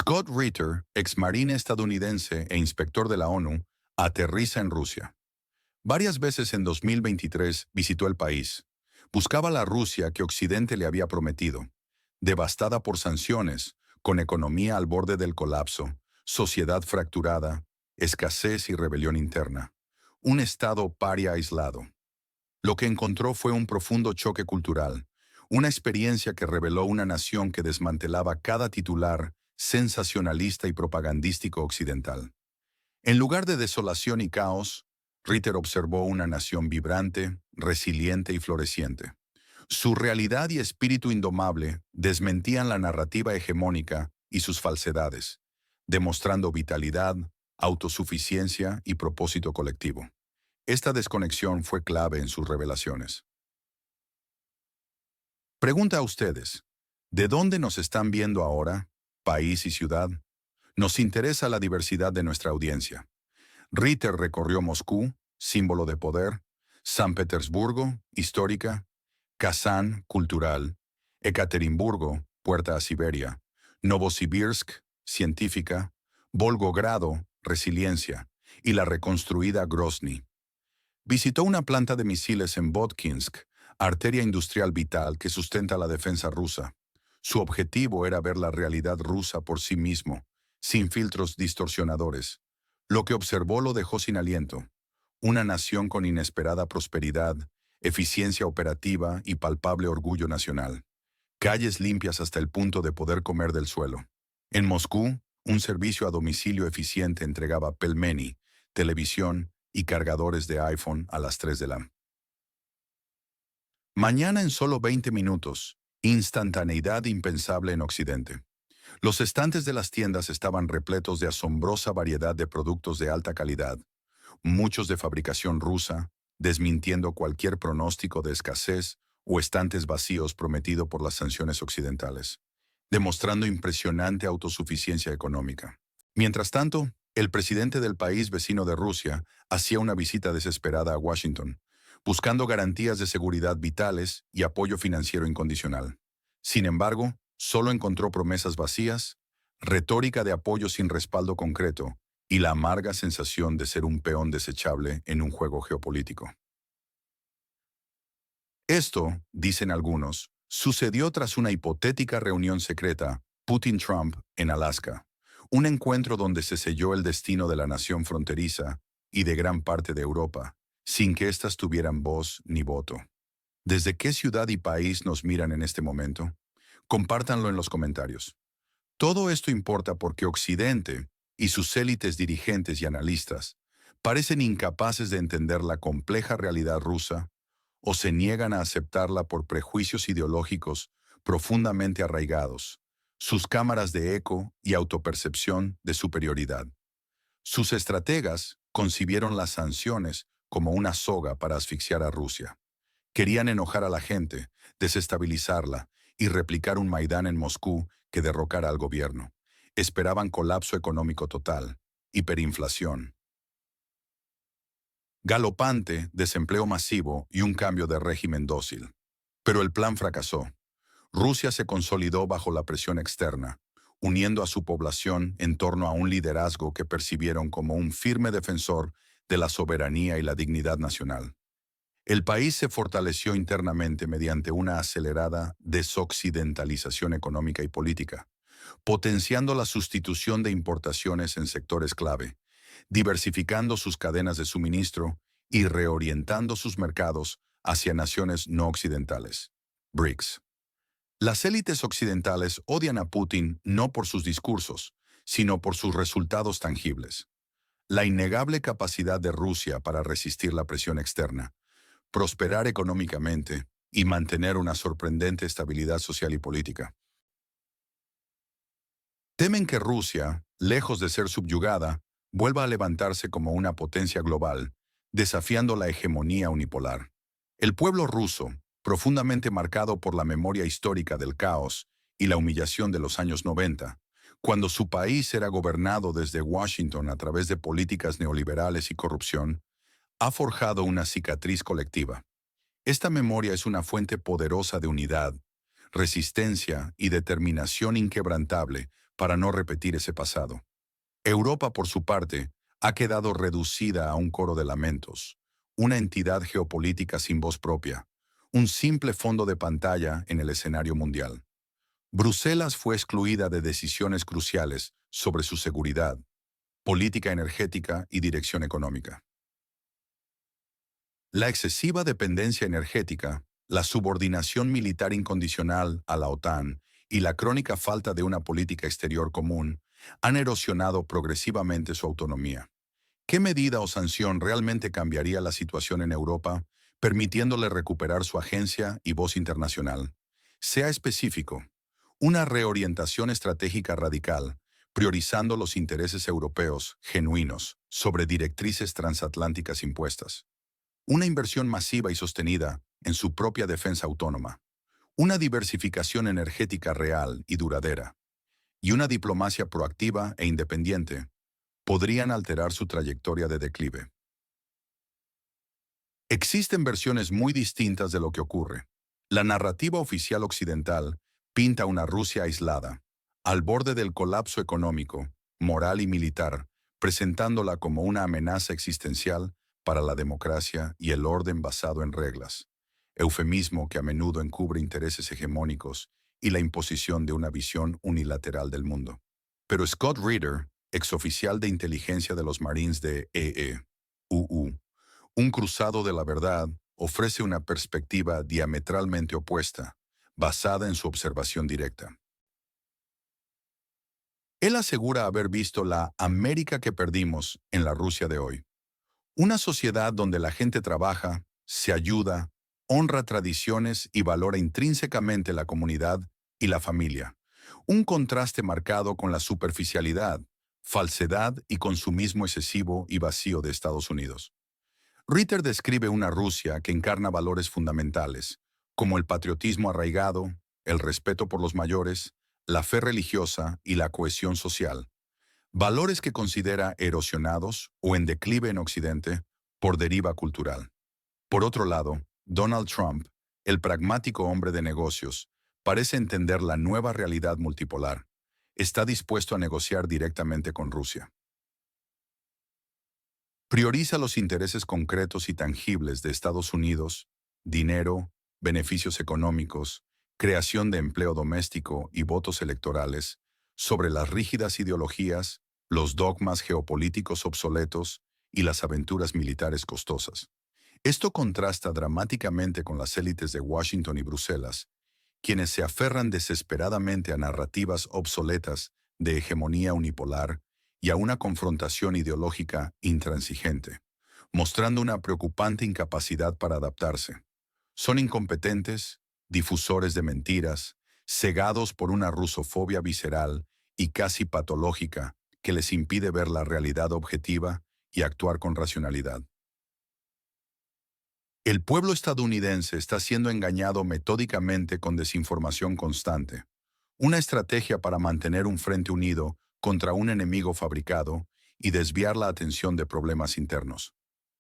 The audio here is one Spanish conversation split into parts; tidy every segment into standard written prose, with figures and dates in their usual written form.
Scott Ritter, exmarine estadounidense e inspector de la ONU, aterriza en Rusia. Varias veces en 2023 visitó el país. Buscaba la Rusia que Occidente le había prometido, devastada por sanciones, con economía al borde del colapso, sociedad fracturada, escasez y rebelión interna. Un estado paria aislado. Lo que encontró fue un profundo choque cultural, una experiencia que reveló una nación que desmantelaba cada titular sensacionalista y propagandístico occidental. En lugar de desolación y caos, Ritter observó una nación vibrante, resiliente y floreciente. Su realidad y espíritu indomable desmentían la narrativa hegemónica y sus falsedades, demostrando vitalidad, autosuficiencia y propósito colectivo. Esta desconexión fue clave en sus revelaciones. Pregunta a ustedes, ¿de dónde nos están viendo ahora, país y ciudad? Nos interesa la diversidad de nuestra audiencia. Ritter recorrió Moscú, símbolo de poder, San Petersburgo, histórica, Kazán, cultural, Ekaterimburgo, puerta a Siberia, Novosibirsk, científica, Volgogrado, resiliencia, y la reconstruida Grozny. Visitó una planta de misiles en Votkinsk, arteria industrial vital que sustenta la defensa rusa. Su objetivo era ver la realidad rusa por sí mismo, sin filtros distorsionadores. Lo que observó lo dejó sin aliento. Una nación con inesperada prosperidad, eficiencia operativa y palpable orgullo nacional. Calles limpias hasta el punto de poder comer del suelo. En Moscú, un servicio a domicilio eficiente entregaba pelmeni, televisión y cargadores de iPhone a las 3 de la mañana en solo 20 minutos. Instantaneidad impensable en Occidente. Los estantes de las tiendas estaban repletos de asombrosa variedad de productos de alta calidad, muchos de fabricación rusa, desmintiendo cualquier pronóstico de escasez o estantes vacíos prometido por las sanciones occidentales, demostrando impresionante autosuficiencia económica. Mientras tanto, el presidente del país vecino de Rusia hacía una visita desesperada a Washington, buscando garantías de seguridad vitales y apoyo financiero incondicional. Sin embargo, solo encontró promesas vacías, retórica de apoyo sin respaldo concreto y la amarga sensación de ser un peón desechable en un juego geopolítico. Esto, dicen algunos, sucedió tras una hipotética reunión secreta, Putin-Trump, en Alaska, un encuentro donde se selló el destino de la nación fronteriza y de gran parte de Europa, sin que éstas tuvieran voz ni voto. ¿Desde qué ciudad y país nos miran en este momento? Compártanlo en los comentarios. Todo esto importa porque Occidente y sus élites dirigentes y analistas parecen incapaces de entender la compleja realidad rusa o se niegan a aceptarla por prejuicios ideológicos profundamente arraigados, sus cámaras de eco y autopercepción de superioridad. Sus estrategas concibieron las sanciones como una soga para asfixiar a Rusia. Querían enojar a la gente, desestabilizarla y replicar un Maidán en Moscú que derrocara al gobierno. Esperaban colapso económico total, hiperinflación, galopante, desempleo masivo y un cambio de régimen dócil. Pero el plan fracasó. Rusia se consolidó bajo la presión externa, uniendo a su población en torno a un liderazgo que percibieron como un firme defensor de la soberanía y la dignidad nacional. El país se fortaleció internamente mediante una acelerada desoccidentalización económica y política, potenciando la sustitución de importaciones en sectores clave, diversificando sus cadenas de suministro y reorientando sus mercados hacia naciones no occidentales. BRICS. Las élites occidentales odian a Putin no por sus discursos, sino por sus resultados tangibles. La innegable capacidad de Rusia para resistir la presión externa, prosperar económicamente y mantener una sorprendente estabilidad social y política. Temen que Rusia, lejos de ser subyugada, vuelva a levantarse como una potencia global, desafiando la hegemonía unipolar. El pueblo ruso, profundamente marcado por la memoria histórica del caos y la humillación de los años 90, cuando su país era gobernado desde Washington a través de políticas neoliberales y corrupción, ha forjado una cicatriz colectiva. Esta memoria es una fuente poderosa de unidad, resistencia y determinación inquebrantable para no repetir ese pasado. Europa, por su parte, ha quedado reducida a un coro de lamentos, una entidad geopolítica sin voz propia, un simple fondo de pantalla en el escenario mundial. Bruselas fue excluida de decisiones cruciales sobre su seguridad, política energética y dirección económica. La excesiva dependencia energética, la subordinación militar incondicional a la OTAN y la crónica falta de una política exterior común han erosionado progresivamente su autonomía. ¿Qué medida o sanción realmente cambiaría la situación en Europa, permitiéndole recuperar su agencia y voz internacional? Sea específico, una reorientación estratégica radical, priorizando los intereses europeos genuinos sobre directrices transatlánticas impuestas. Una inversión masiva y sostenida en su propia defensa autónoma. Una diversificación energética real y duradera. Y una diplomacia proactiva e independiente podrían alterar su trayectoria de declive. Existen versiones muy distintas de lo que ocurre. La narrativa oficial occidental pinta una Rusia aislada, al borde del colapso económico, moral y militar, presentándola como una amenaza existencial para la democracia y el orden basado en reglas, eufemismo que a menudo encubre intereses hegemónicos y la imposición de una visión unilateral del mundo. Pero Scott Ritter, exoficial de inteligencia de los Marines de EE-UU, un cruzado de la verdad, ofrece una perspectiva diametralmente opuesta, basada en su observación directa. Él asegura haber visto la América que perdimos en la Rusia de hoy. Una sociedad donde la gente trabaja, se ayuda, honra tradiciones y valora intrínsecamente la comunidad y la familia. Un contraste marcado con la superficialidad, falsedad y consumismo excesivo y vacío de Estados Unidos. Ritter describe una Rusia que encarna valores fundamentales, como el patriotismo arraigado, el respeto por los mayores, la fe religiosa y la cohesión social, valores que considera erosionados o en declive en Occidente por deriva cultural. Por otro lado, Donald Trump, el pragmático hombre de negocios, parece entender la nueva realidad multipolar. Está dispuesto a negociar directamente con Rusia. Prioriza los intereses concretos y tangibles de Estados Unidos, dinero, beneficios económicos, creación de empleo doméstico y votos electorales, sobre las rígidas ideologías, los dogmas geopolíticos obsoletos y las aventuras militares costosas. Esto contrasta dramáticamente con las élites de Washington y Bruselas, quienes se aferran desesperadamente a narrativas obsoletas de hegemonía unipolar y a una confrontación ideológica intransigente, mostrando una preocupante incapacidad para adaptarse. Son incompetentes, difusores de mentiras, cegados por una rusofobia visceral y casi patológica que les impide ver la realidad objetiva y actuar con racionalidad. El pueblo estadounidense está siendo engañado metódicamente con desinformación constante, una estrategia para mantener un frente unido contra un enemigo fabricado y desviar la atención de problemas internos.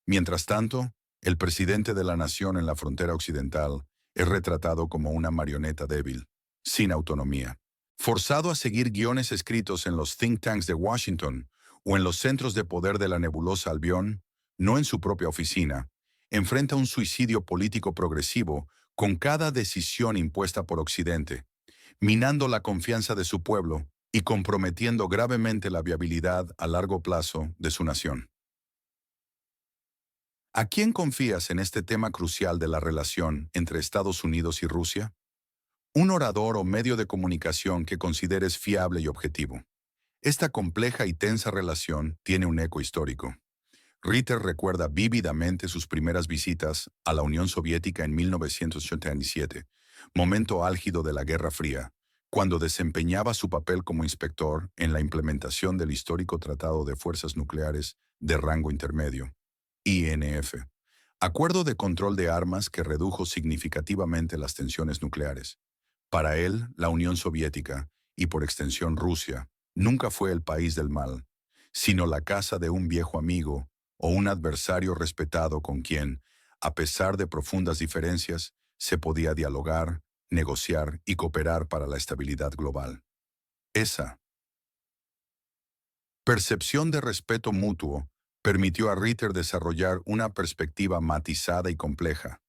Mientras tanto, el presidente de la nación en la frontera occidental es retratado como una marioneta débil, sin autonomía, forzado a seguir guiones escritos en los think tanks de Washington o en los centros de poder de la nebulosa Albion, no en su propia oficina, enfrenta un suicidio político progresivo con cada decisión impuesta por Occidente, minando la confianza de su pueblo y comprometiendo gravemente la viabilidad a largo plazo de su nación. ¿A quién confías en este tema crucial de la relación entre Estados Unidos y Rusia? Un orador o medio de comunicación que consideres fiable y objetivo. Esta compleja y tensa relación tiene un eco histórico. Ritter recuerda vívidamente sus primeras visitas a la Unión Soviética en 1987, momento álgido de la Guerra Fría, cuando desempeñaba su papel como inspector en la implementación del histórico Tratado de Fuerzas Nucleares de Rango Intermedio, INF, acuerdo de control de armas que redujo significativamente las tensiones nucleares. Para él, la Unión Soviética, y por extensión Rusia, nunca fue el país del mal, sino la casa de un viejo amigo o un adversario respetado con quien, a pesar de profundas diferencias, se podía dialogar, negociar y cooperar para la estabilidad global. Esa percepción de respeto mutuo permitió a Ritter desarrollar una perspectiva matizada y compleja,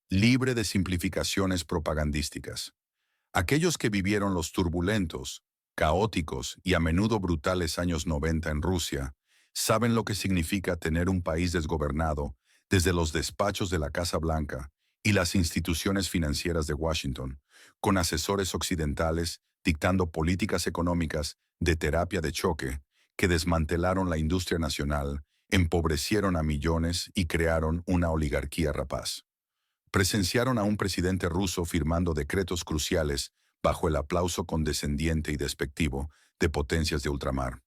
libre de simplificaciones propagandísticas. Aquellos que vivieron los turbulentos, caóticos y a menudo brutales años 90 en Rusia, saben lo que significa tener un país desgobernado desde los despachos de la Casa Blanca y las instituciones financieras de Washington, con asesores occidentales dictando políticas económicas de terapia de choque que desmantelaron la industria nacional, empobrecieron a millones y crearon una oligarquía rapaz. Presenciaron a un presidente ruso firmando decretos cruciales bajo el aplauso condescendiente y despectivo de potencias de ultramar.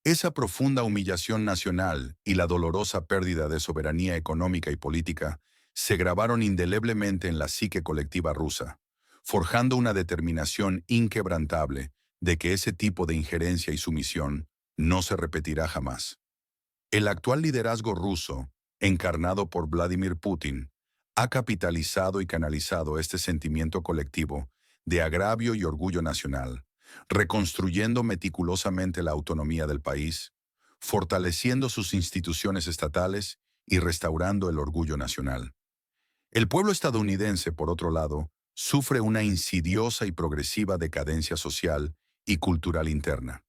Esa profunda humillación nacional y la dolorosa pérdida de soberanía económica y política se grabaron indeleblemente en la psique colectiva rusa, forjando una determinación inquebrantable de que ese tipo de injerencia y sumisión no se repetirá jamás. El actual liderazgo ruso, encarnado por Vladimir Putin, ha capitalizado y canalizado este sentimiento colectivo de agravio y orgullo nacional, reconstruyendo meticulosamente la autonomía del país, fortaleciendo sus instituciones estatales y restaurando el orgullo nacional. El pueblo estadounidense, por otro lado, sufre una insidiosa y progresiva decadencia social y cultural interna,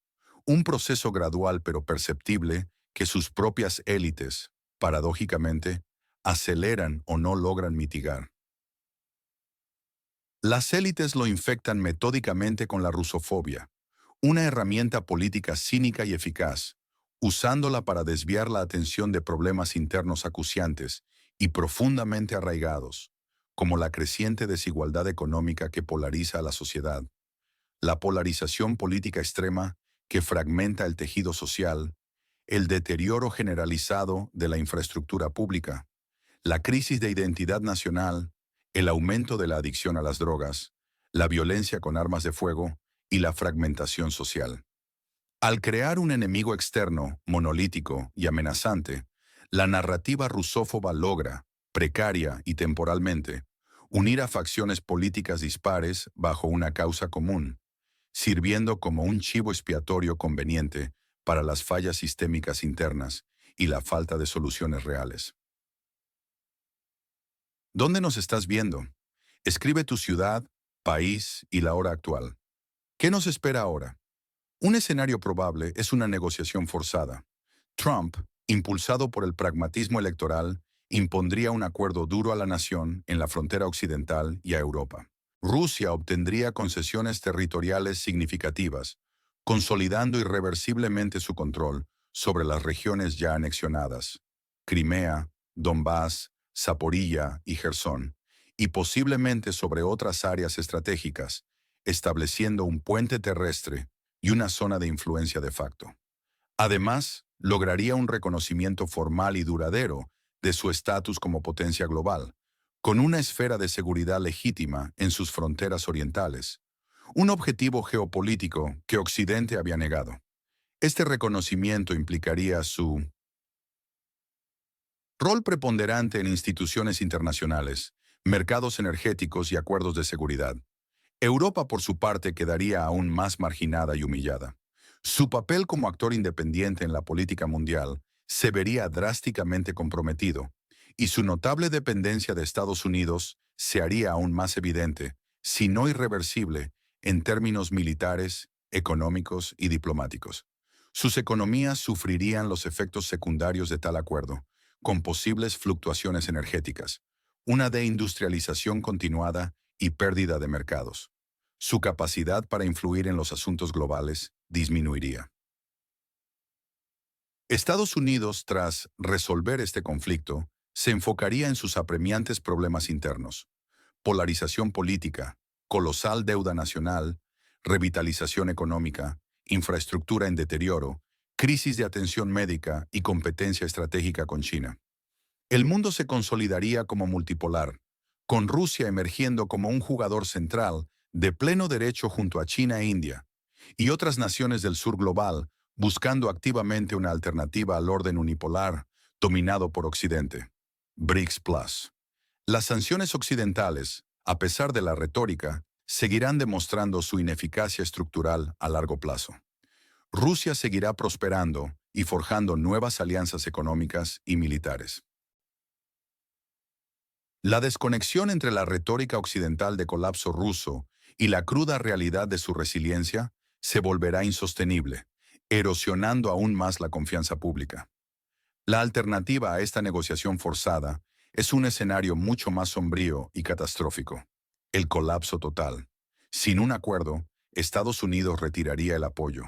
un proceso gradual pero perceptible que sus propias élites, paradójicamente, aceleran o no logran mitigar. Las élites lo infectan metódicamente con la rusofobia, una herramienta política cínica y eficaz, usándola para desviar la atención de problemas internos acuciantes y profundamente arraigados, como la creciente desigualdad económica que polariza a la sociedad, la polarización política extrema que fragmenta el tejido social, el deterioro generalizado de la infraestructura pública, la crisis de identidad nacional, el aumento de la adicción a las drogas, la violencia con armas de fuego y la fragmentación social. Al crear un enemigo externo, monolítico y amenazante, la narrativa rusófoba logra, precaria y temporalmente, unir a facciones políticas dispares bajo una causa común, sirviendo como un chivo expiatorio conveniente para las fallas sistémicas internas y la falta de soluciones reales. ¿Dónde nos estás viendo? Escribe tu ciudad, país y la hora actual. ¿Qué nos espera ahora? Un escenario probable es una negociación forzada. Trump, impulsado por el pragmatismo electoral, impondría un acuerdo duro a la nación en la frontera occidental y a Europa. Rusia obtendría concesiones territoriales significativas, consolidando irreversiblemente su control sobre las regiones ya anexionadas, Crimea, Donbass, Zaporilla y Jersón, y posiblemente sobre otras áreas estratégicas, estableciendo un puente terrestre y una zona de influencia de facto. Además, lograría un reconocimiento formal y duradero de su estatus como potencia global, con una esfera de seguridad legítima en sus fronteras orientales, un objetivo geopolítico que Occidente había negado. Este reconocimiento implicaría su rol preponderante en instituciones internacionales, mercados energéticos y acuerdos de seguridad. Europa, por su parte, quedaría aún más marginada y humillada. Su papel como actor independiente en la política mundial se vería drásticamente comprometido, y su notable dependencia de Estados Unidos se haría aún más evidente, si no irreversible, en términos militares, económicos y diplomáticos. Sus economías sufrirían los efectos secundarios de tal acuerdo, con posibles fluctuaciones energéticas, una deindustrialización continuada y pérdida de mercados. Su capacidad para influir en los asuntos globales disminuiría. Estados Unidos, tras resolver este conflicto, se enfocaría en sus apremiantes problemas internos: polarización política, colosal deuda nacional, revitalización económica, infraestructura en deterioro, crisis de atención médica y competencia estratégica con China. El mundo se consolidaría como multipolar, con Rusia emergiendo como un jugador central de pleno derecho junto a China e India, y otras naciones del sur global buscando activamente una alternativa al orden unipolar dominado por Occidente. BRICS Plus. Las sanciones occidentales, a pesar de la retórica, seguirán demostrando su ineficacia estructural a largo plazo. Rusia seguirá prosperando y forjando nuevas alianzas económicas y militares. La desconexión entre la retórica occidental de colapso ruso y la cruda realidad de su resiliencia se volverá insostenible, erosionando aún más la confianza pública. La alternativa a esta negociación forzada es un escenario mucho más sombrío y catastrófico: el colapso total. Sin un acuerdo, Estados Unidos retiraría el apoyo.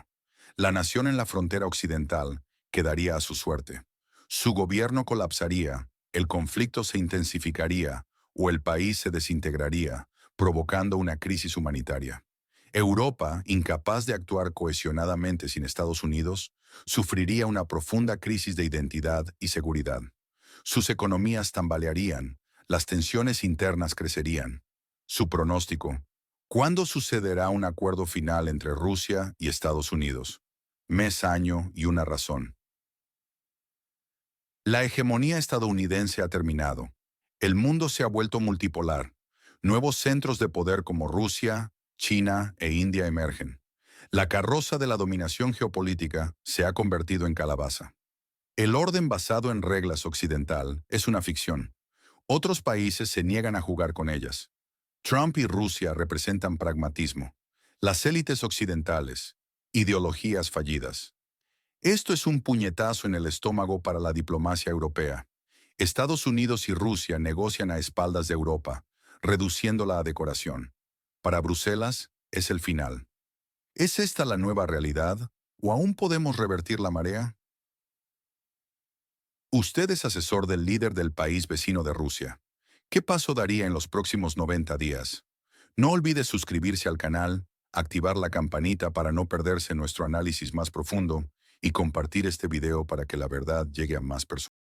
La nación en la frontera occidental quedaría a su suerte. Su gobierno colapsaría, el conflicto se intensificaría o el país se desintegraría, provocando una crisis humanitaria. Europa, incapaz de actuar cohesionadamente sin Estados Unidos, sufriría una profunda crisis de identidad y seguridad. Sus economías tambalearían, las tensiones internas crecerían. Su pronóstico: ¿cuándo sucederá un acuerdo final entre Rusia y Estados Unidos? Mes, año y una razón. La hegemonía estadounidense ha terminado. El mundo se ha vuelto multipolar. Nuevos centros de poder como Rusia, China e India emergen. La carroza de la dominación geopolítica se ha convertido en calabaza. El orden basado en reglas occidental es una ficción. Otros países se niegan a jugar con ellas. Trump y Rusia representan pragmatismo. Las élites occidentales, ideologías fallidas. Esto es un puñetazo en el estómago para la diplomacia europea. Estados Unidos y Rusia negocian a espaldas de Europa, reduciéndola a decoración. Para Bruselas, es el final. ¿Es esta la nueva realidad? ¿O aún podemos revertir la marea? Usted es asesor del líder del país vecino de Rusia. ¿Qué paso daría en los próximos 90 días? No olvide suscribirse al canal, activar la campanita para no perderse nuestro análisis más profundo y compartir este video para que la verdad llegue a más personas.